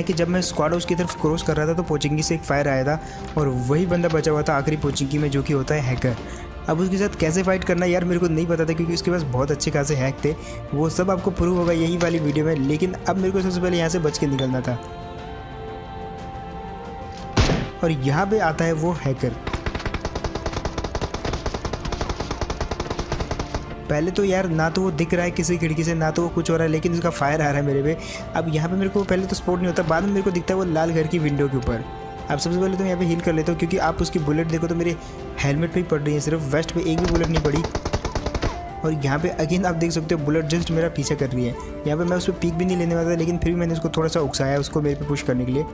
कि जब मैं स्क्वाड हाउस की तरफ क्रॉस कर रहा था तो पोचिंगी से एक फायर आया था और वही बंदा बचा हुआ था आखिरी पोचिंगी में, जो कि होता है हैकर। अब उसके साथ कैसे फाइट करना यार मेरे को नहीं पता था, क्योंकि उसके पास बहुत अच्छे खासे हैक थे। वो सब आपको प्रूव होगा यही वाली वीडियो में, लेकिन अब मेरे को सबसे पहले यहाँ से बच के निकलना था। और यहाँ पे आता है वो हैकर। पहले तो यार ना तो वो दिख रहा है किसी खिड़की से, ना तो वो कुछ हो रहा है, लेकिन उसका फायर आ रहा है मेरे पे। अब यहाँ पे मेरे को पहले तो स्पॉट नहीं होता, बाद में मेरे को दिखता है वो लाल घर की विंडो के ऊपर। अब सबसे पहले तो यहाँ पे हील कर लेता हूँ, क्योंकि आप उसकी बुलेट देखो तो मेरे हेलमेट पे ही पड़ रही है, सिर्फ वेस्ट पे एक भी बुलेट नहीं पड़ी। और यहाँ पे अगेन आप देख सकते हो बुलेट जस्ट मेरा पीछे कर रही है। यहाँ पे मैं उस पर पीक भी नहीं लेने वाला था, लेकिन फिर भी मैंने उसको थोड़ा सा उकसाया उसको मेरे पे पुश करने के लिए।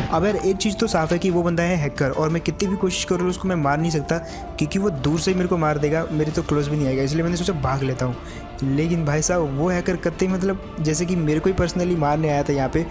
अब यार एक चीज़ तो साफ़ है कि वो बंदा है हैकर, और मैं कितनी भी कोशिश कर रहा हूँ उसको मैं मार नहीं सकता, क्योंकि वो दूर से ही मेरे को मार देगा, मेरे तो क्लोज भी नहीं आएगा। इसलिए मैंने सोचा भाग लेता हूँ। लेकिन भाई साहब वो हैकर कतई मतलब जैसे कि मेरे को ही पर्सनली मारने आया था यहाँ पे।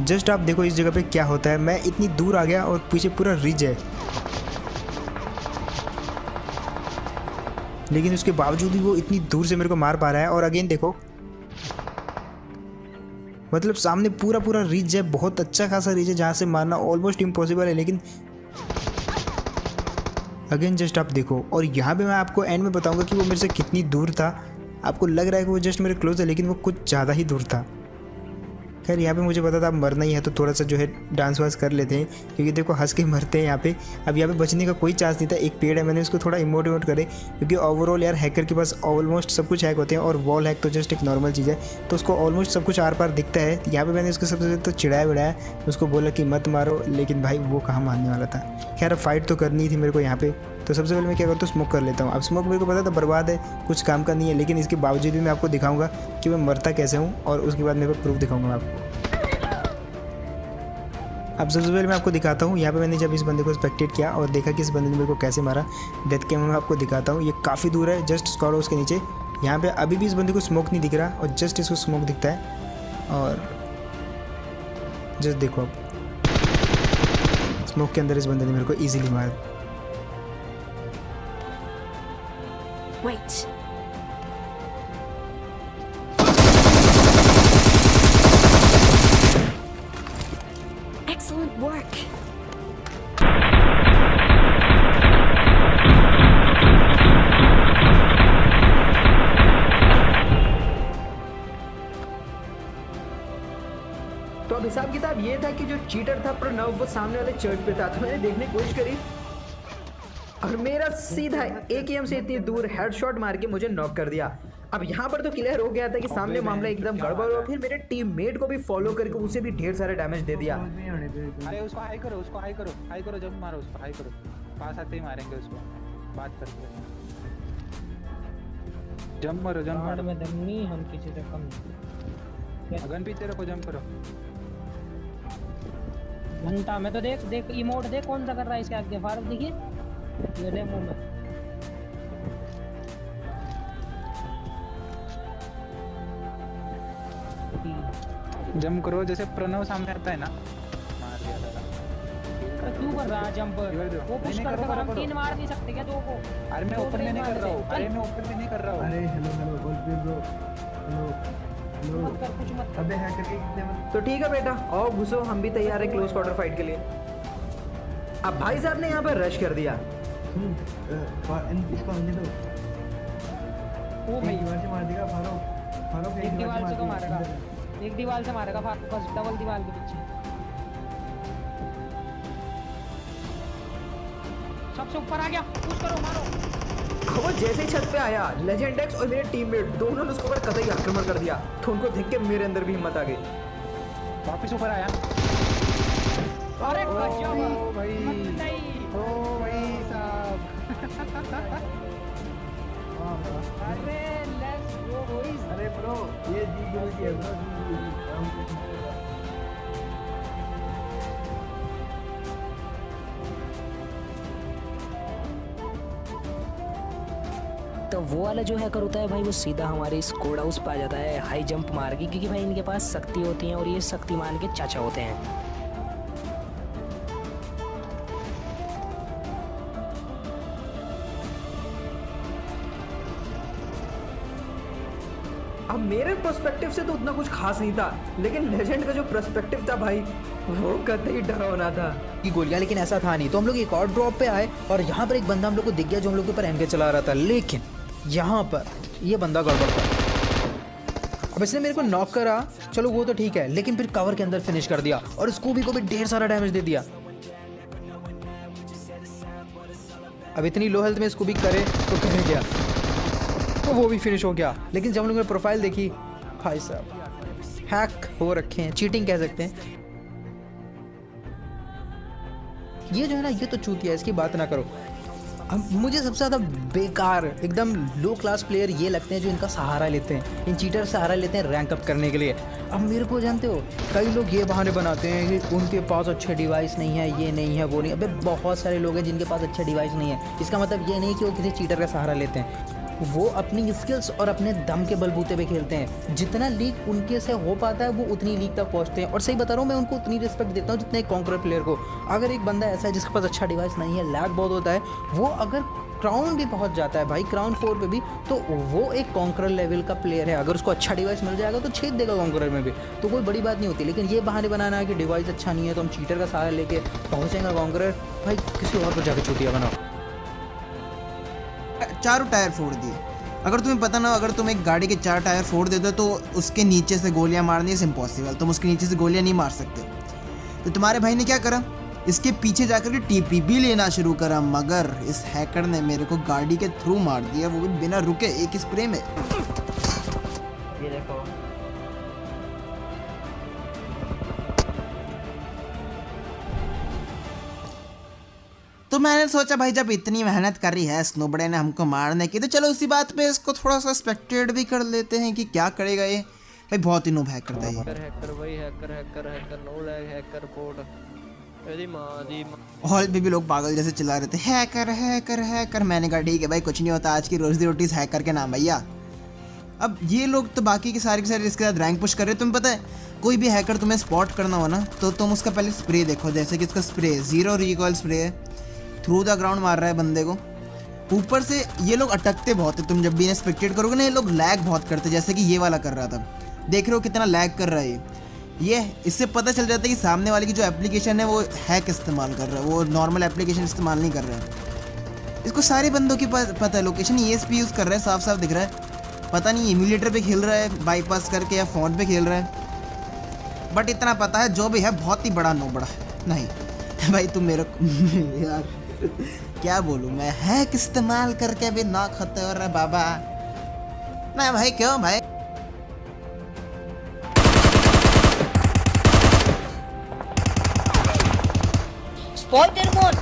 जस्ट आप देखो इस जगह पे क्या होता है, मैं इतनी दूर आ गया और पीछे पूरा रिज है, लेकिन उसके बावजूद भी वो इतनी दूर से मेरे को मार पा रहा है। और अगेन देखो मतलब सामने पूरा पूरा रिज है, बहुत अच्छा खासा रिज है जहाँ से मारना ऑलमोस्ट इम्पॉसिबल है। लेकिन अगेन जस्ट आप देखो, और यहाँ पे मैं आपको एंड में बताऊंगा कि वो मेरे से कितनी दूर था। आपको लग रहा है कि वो जस्ट मेरे क्लोज है, लेकिन वो कुछ ज़्यादा ही दूर था। खैर यहाँ पे मुझे पता था अब मरना ही है, तो थोड़ा सा जो है डांस वांस कर लेते हैं, क्योंकि देखो हंस के मरते हैं यहाँ पे। अब यहाँ पे बचने का कोई चांस नहीं था। एक पेड़ है, मैंने उसको थोड़ा इमोट करे, क्योंकि ओवरऑल यार हैकर के पास ऑलमोस्ट सब कुछ हैक होते हैं, और वॉल हैक तो जस्ट एक नॉर्मल चीज़ है, तो उसको ऑलमोस्ट सब कुछ आर पार दिखता है। यहाँ पे मैंने उसको सबसे पहले तो चिढ़ाया विढ़ाया, उसको बोला कि मत मारो, लेकिन भाई वो कहाँ मानने वाला था। खैर अब फाइट तो करनी थी मेरे को यहाँ पे, तो सबसे पहले मैं क्या करता हूँ स्मोक कर लेता हूँ। अब स्मोक मेरे को पता था बर्बाद है, कुछ काम का नहीं है, लेकिन इसके बावजूद भी मैं आपको दिखाऊंगा कि मैं मरता कैसे हूँ, और उसके बाद मेरे को प्रूफ दिखाऊंगा मैं आपको। अब सबसे पहले मैं आपको दिखाता हूँ, यहाँ पे मैंने जब इस बंदे को स्पेक्टेट किया और देखा कि इस बंदे ने मेरे को कैसे मारा, डेथ कैम मैं आपको दिखाता हूँ। ये काफ़ी दूर है, जस्ट स्क्वाड हाउस के नीचे। यहाँ पे अभी भी इस बंदे को स्मोक नहीं दिख रहा, और जस्ट इसको स्मोक दिखता है। और जस्ट देखो अब स्मोक के अंदर इस बंदे ने मेरे को ईजिली मारा। Wait. Excellent work. तो अब हिसाब किताब ये था कि जो चीटर था प्रणव वो सामने वाले चर्च पे था, तो मैंने देखने की कोशिश करी और मेरा सीधा AKM से इतनी दूर हेडशॉट मार के मुझे नॉक कर दिया। अब यहाँ पर तो क्लियर हो गया था कि सामने मामला एकदम गड़बड़ हुआ। फिर मेरे टीममेट को भी फॉलो करके उसे भी ढेर सारे डैमेज दे दिया। अरे उसको हाई करो, उसको हाई करो, हाई करो, जब मारो उसको हाई करो, पास आते ही मारेंगे उसको, बात करते हैं। जंप मारो, जंप मारो। में दम नहीं, हम किसी से कम नहीं। गन पीछे रखो, जंप करो। घंटा में तो देख देख इमोट देख कौन सा कर रहा है इसके आगे। फारूक देखिए ये ले मुंह में। जंप करो, जैसे प्रणव सामने आता है ना, मार दिया था। क्यों कर रहा है जंप? वो पुश करते पर हम 3 मार नहीं सकते क्या 2 को? अरे मैं ओपन में नहीं कर रहा हूँ, अरे मैं ओपन में नहीं कर रहा हूँ। अरे हेलो हेलो बोल ब्रो, हेलो मत कर, कुछ मत कर। अबे हैकर के कितने मत। तो ठीक है बेटा, आओ घुसो, हम भी तैयार है क्लोज क्वार्टर फाइट के लिए। अब भाई साहब ने यहाँ पर रश कर दिया। इसको आने दो। ओ भाई दीवार से मार देगा फारूक एक दीवार से तो मारेगा, एक दीवार से मारेगा फारूक, बस डबल दीवार के पीछे। सबसे ऊपर आ गया, पुश करो, मारो। वो जैसे ही छत पे आया, लेजेंड एक्स और मेरे टीममेट दोनों ने उसके ऊपर कतई आक्रमण कर दिया, तो उनको देख के मेरे अंदर भी हिम्मत आ गई। वापिस ऊपर आया। अरे गजब भाई, ओ भाई साहब। अरे लेट्स गो बॉयज। अरे ब्रो ये जी गुरु की है ब्रो। तो वो वाला जो हैकर होता है भाई, वो सीधा हमारे स्क्वाड हाउस पे आ जाता है हाई जंप मार के, क्योंकि भाई इनके पास शक्ति होती है और ये शक्तिमान के चाचा होते हैं। अब मेरे पर्सपेक्टिव से तो उतना कुछ खास नहीं था, लेकिन लेजेंड का जो पर्सपेक्टिव था भाई, वो कतई डरावना था की गोलियां। लेकिन ऐसा था नहीं, तो हम लोग एक और ड्रॉप पे आए और यहाँ पर एक बंदा हम लोग को दिख गया जो हम लोग के ऊपर एमके चला रहा था। लेकिन यहाँ पर ये बंदा गड़बड़ था। अब इसने मेरे को नॉक करा, चलो वो तो ठीक है, लेकिन फिर कवर के अंदर फिनिश कर दिया और स्कूबी को भी ढेर सारा डैमेज दे दिया। अब इतनी लो हेल्थ में स्कूबी करे तो करे क्या, तो वो भी फिनिश हो गया। लेकिन जब हम लोगों ने प्रोफाइल देखी, भाई साहब हैक हो रखे हैं, चीटिंग कह सकते हैं। ये जो है ना, ये तो चूतिया है, इसकी बात ना करो। अब मुझे सबसे ज़्यादा बेकार एकदम लो क्लास प्लेयर ये लगते हैं जो इनका सहारा लेते हैं, इन चीटर सहारा लेते हैं रैंक अप करने के लिए। अब मेरे को जानते हो, कई लोग ये बहाने बनाते हैं कि उनके पास अच्छे डिवाइस नहीं है, ये नहीं है, वो नहीं। अबे बहुत सारे लोग हैं जिनके पास अच्छा डिवाइस नहीं है, इसका मतलब ये नहीं कि वो किसी चीटर का सहारा लेते हैं। वो अपनी स्किल्स और अपने दम के बलबूते पे खेलते हैं। जितना लीग उनके से हो पाता है वो उतनी लीग तक पहुंचते हैं। और सही बता रहा हूँ, मैं उनको उतनी रिस्पेक्ट देता हूँ जितना एक कॉन्करर प्लेयर को। अगर एक बंदा ऐसा है जिसके पास अच्छा डिवाइस नहीं है, लैग बहुत होता है, वो अगर क्राउन भी पहुंच जाता है भाई, क्राउन 4 पे भी, तो वो एक कॉन्करर लेवल का प्लेयर है। अगर उसको अच्छा डिवाइस मिल जाएगा तो छेद देगा कॉन्करर में भी, तो कोई बड़ी बात नहीं होती। लेकिन ये बहाने बनाना है कि डिवाइस अच्छा नहीं है तो हम चीटर का सहारा लेके पहुंचेंगे कॉन्करर, भाई किसी और को जाके चूतिया बनाओ। चारों टायर फोड़ दिए। अगर तुम्हें पता ना, अगर तुम एक गाड़ी के 4 टायर फोड़ देते हो तो उसके नीचे से गोलियां मारनी इज इम्पॉसिबल, तुम उसके नीचे से गोलियां नहीं मार सकते। तो तुम्हारे भाई ने क्या करा, इसके पीछे जाकर के टीपीबी लेना शुरू करा, मगर इस हैकर ने मेरे को गाड़ी के थ्रू मार दिया, वो भी बिना रुके एक स्प्रे में। ये देखो, तो मैंने सोचा भाई जब इतनी मेहनत कर रही है स्नोबड़े ने हमको मारने की, तो चलो उसी बात पे इसको थोड़ा सा स्पेक्टेट भी कर लेते हैं कि क्या करेगा ये। भाई बहुत ही नूब हैक करता है ये। हॉल पे भी लोग पागल जैसे चिल्ला रहे थे, हैकर हैकर हैकर। मैंने कहा ठीक है भाई, कुछ नहीं होता, आज की रोजी रोटी इस हैकर के नाम भैया। अब ये लोग तो बाकी के सारे इसके साथ रैंक पुश कर रहे हैं। तुम्हें पता है, कोई भी हैकर तुम्हें स्पॉट करना हो ना, तो तुम उसका पहले स्प्रे देखो। जैसे कि इसका स्प्रे 0 रिकॉइल स्प्रे है, थ्रू द ग्राउंड मार रहा है बंदे को। ऊपर से ये लोग अटकते बहुत है, तुम जब भी इन्हें स्पेक्टेट करोगे ना, ये लोग लैग बहुत करते, जैसे कि ये वाला कर रहा था। देख रहे हो कितना लैग कर रहा है ये। इससे पता चल जाता है कि सामने वाले की जो एप्लीकेशन है वो हैक इस्तेमाल कर रहा है, वो नॉर्मल एप्लीकेशन इस्तेमाल नहीं कर रहा है। इसको सारे बंदों की पता है लोकेशन, ESP यूज़ कर रहा है, साफ साफ दिख रहा है। पता नहीं एमुलेटर पे खेल रहा है बाईपास करके या फ़ोन पे खेल रहा है, बट इतना पता है जो भी है बहुत ही बड़ा नोबड़ा है। नहीं भाई तुम मेरे यार क्या बोलूँ मैं, हैक इस्तेमाल करके भी ना खत्म हो रहा बाबा। नहीं भाई क्यों भाई, Spider-Man!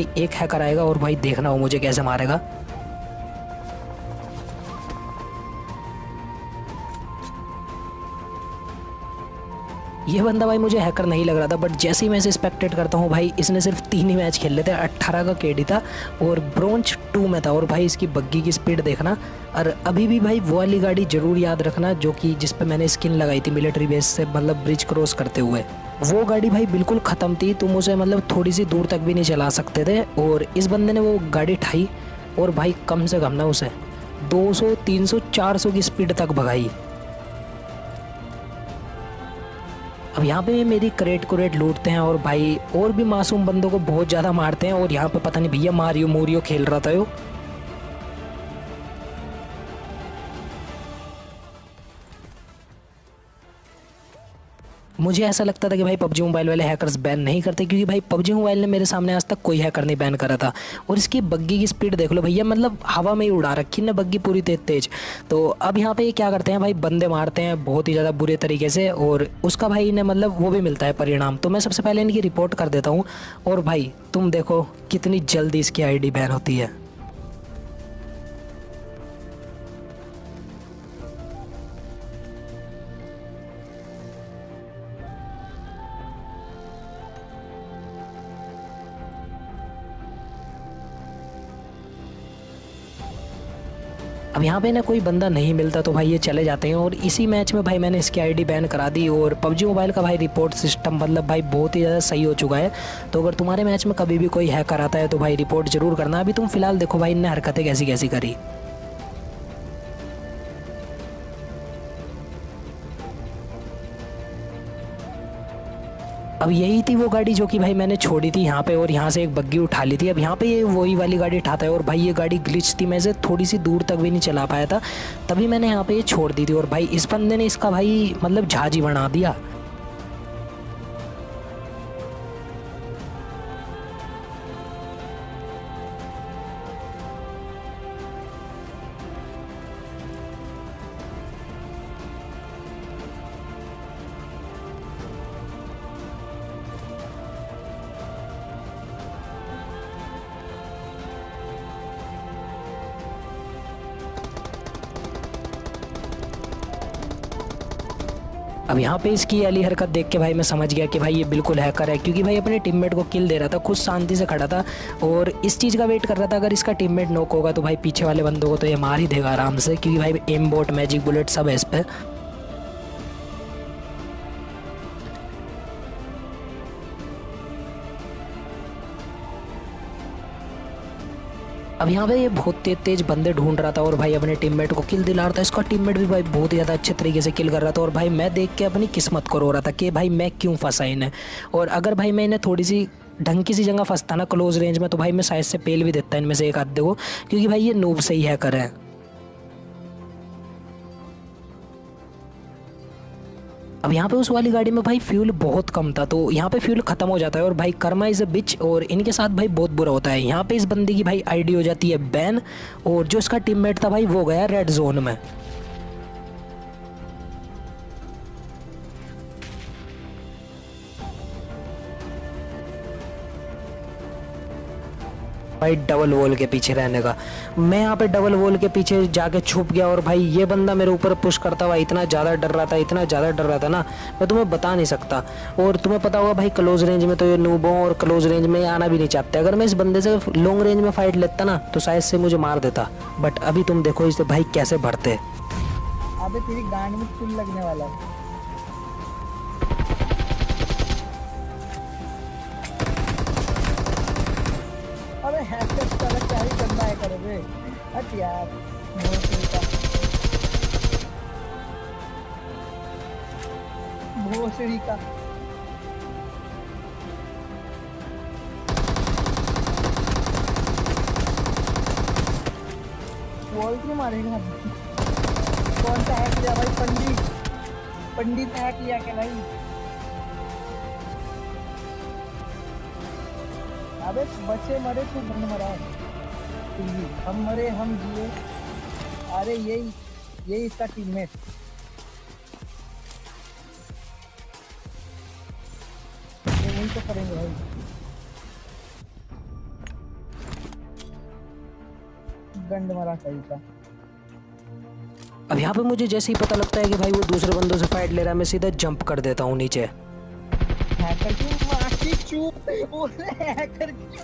भाई एक हैकर आएगा और भाई देखना वो मुझे कैसे मारेगा। ये बंदा भाई मुझे हैकर नहीं लग रहा था, बट जैसे ही मैं इसे स्पेक्टेट करता हूँ भाई इसने सिर्फ 3 ही मैच खेल लेते, 18 का केडी था और ब्रोंज 2 में था। और भाई इसकी बग्गी की स्पीड देखना। और अभी भी भाई वो वाली गाड़ी ज़रूर याद रखना जो कि जिस पे मैंने स्किन लगाई थी मिलिट्री बेस से, मतलब ब्रिज क्रॉस करते हुए। वो गाड़ी भाई बिल्कुल ख़त्म थी, तुम उसे मतलब थोड़ी सी दूर तक भी नहीं चला सकते थे। और इस बंदे ने वो गाड़ी ठाई और भाई कम से कम ना उसे 200, 300, 400 की स्पीड तक भगाई। अब यहाँ पे मेरी क्रेट लूटते हैं और भाई और भी मासूम बंदों को बहुत ज़्यादा मारते हैं। और यहाँ पे पता नहीं भैया मारियो मोरियो खेल रहा था यो। मुझे ऐसा लगता था कि भाई पबजी मोबाइल वाले हैकर्स बैन नहीं करते, क्योंकि भाई पबजी मोबाइल ने मेरे सामने आज तक कोई हैकर नहीं बैन करा था। और इसकी बग्गी की स्पीड देख लो भैया, मतलब हवा में ही उड़ा रखी ना बग्गी पूरी तेज। तो अब यहाँ पे ये क्या करते हैं भाई, बंदे मारते हैं बहुत ही ज़्यादा बुरे तरीके से और उसका भाई इन्हें मतलब वो भी मिलता है परिणाम। तो मैं सबसे पहले इनकी रिपोर्ट कर देता हूँ और भाई तुम देखो कितनी जल्दी इसकी ID बैन होती है। अब यहाँ पे ना कोई बंदा नहीं मिलता तो भाई ये चले जाते हैं। और इसी मैच में भाई मैंने इसकी ID बैन करा दी और पबजी मोबाइल का भाई रिपोर्ट सिस्टम मतलब भाई बहुत ही ज़्यादा सही हो चुका है। तो अगर तुम्हारे मैच में कभी भी कोई हैकर आता है तो भाई रिपोर्ट ज़रूर करना। अभी तुम फिलहाल देखो भाई इनने हरकतें कैसी कैसी करी। अब यही थी वो गाड़ी जो कि भाई मैंने छोड़ी थी यहाँ पे और यहाँ से एक बग्गी उठा ली थी। अब यहाँ पे ये वही वाली गाड़ी उठाता है और भाई ये गाड़ी ग्लिच थी, मैं इसे थोड़ी सी दूर तक भी नहीं चला पाया था, तभी मैंने यहाँ पे ये छोड़ दी थी। और भाई इस बंदे ने इसका भाई मतलब जहाज ही बना दिया। अब यहाँ पे इसकी वाली हरकत देख के भाई मैं समझ गया कि भाई ये बिल्कुल हैकर है, क्योंकि भाई अपने टीममेट को किल दे रहा था, खुद शांति से खड़ा था और इस चीज़ का वेट कर रहा था अगर इसका टीममेट नॉक होगा तो भाई पीछे वाले बंदों को तो ये मार ही देगा आराम से, क्योंकि भाई एम बोट मैजिक बुलेट सब है इस पर। अब यहाँ पे ये बहुत तेज बंदे ढूंढ रहा था और भाई अपने टीममेट को किल दिला रहा था। इसका टीममेट भी भाई बहुत ही ज़्यादा अच्छे तरीके से किल कर रहा था और भाई मैं देख के अपनी किस्मत को रो रहा था कि भाई मैं क्यों फंसा इन्हें। और अगर भाई मैं इन्हें थोड़ी सी ढंग की सी जगह फंसता ना क्लोज रेंज में तो भाई मैं शायद से पेल भी देता इनमें से एक आधे को, क्योंकि भाई ये नूब से ही हैकर है। अब यहाँ पे उस वाली गाड़ी में भाई फ्यूल बहुत कम था तो यहाँ पे फ्यूल खत्म हो जाता है और भाई कर्मा इज़ अ बिच और इनके साथ भाई बहुत बुरा होता है। यहाँ पे इस बंदे की भाई ID हो जाती है बैन और जो इसका टीममेट था भाई वो गया रेड जोन में। भाई डबल वॉल के पीछे रहने का, मैं यहाँ पे डबल वॉल के पीछे जाके छुप गया और भाई ये बंदा मेरे ऊपर पुश करता हुआ इतना ज़्यादा डर रहा था, इतना ज़्यादा डर रहा था ना मैं तुम्हें बता नहीं सकता। और तुम्हें पता होगा भाई क्लोज रेंज में तो ये नूबों और क्लोज रेंज में आना भी नहीं चाहते। अगर मैं इस बंदे से लॉन्ग रेंज में फाइट लेता ना तो शायद से मुझे मार देता, बट अभी तुम देखो इसे भाई कैसे बढ़ते। अबे तेरी गांड में चुल लगने वाला है। अबे हैकर साला क्या ही करना है करोगे हट यार। भोसड़ी का वॉल क्यों मारेगा? कौन सा हैक किया भाई? पंडित हैक किया क्या भाई? अबे बच्चे मरे तू बन मरा, हम मरे हम जिए। अरे यही इसका टीममेट। ये वही तो करेंगे भाई। गंड मरा सही था। अब यहाँ पे मुझे जैसे ही पता लगता है कि भाई वो दूसरे बंदों से फाइट ले रहा है, मैं सीधा जंप कर देता हूँ नीचे। हैकर की माँ की चूत, हैकर की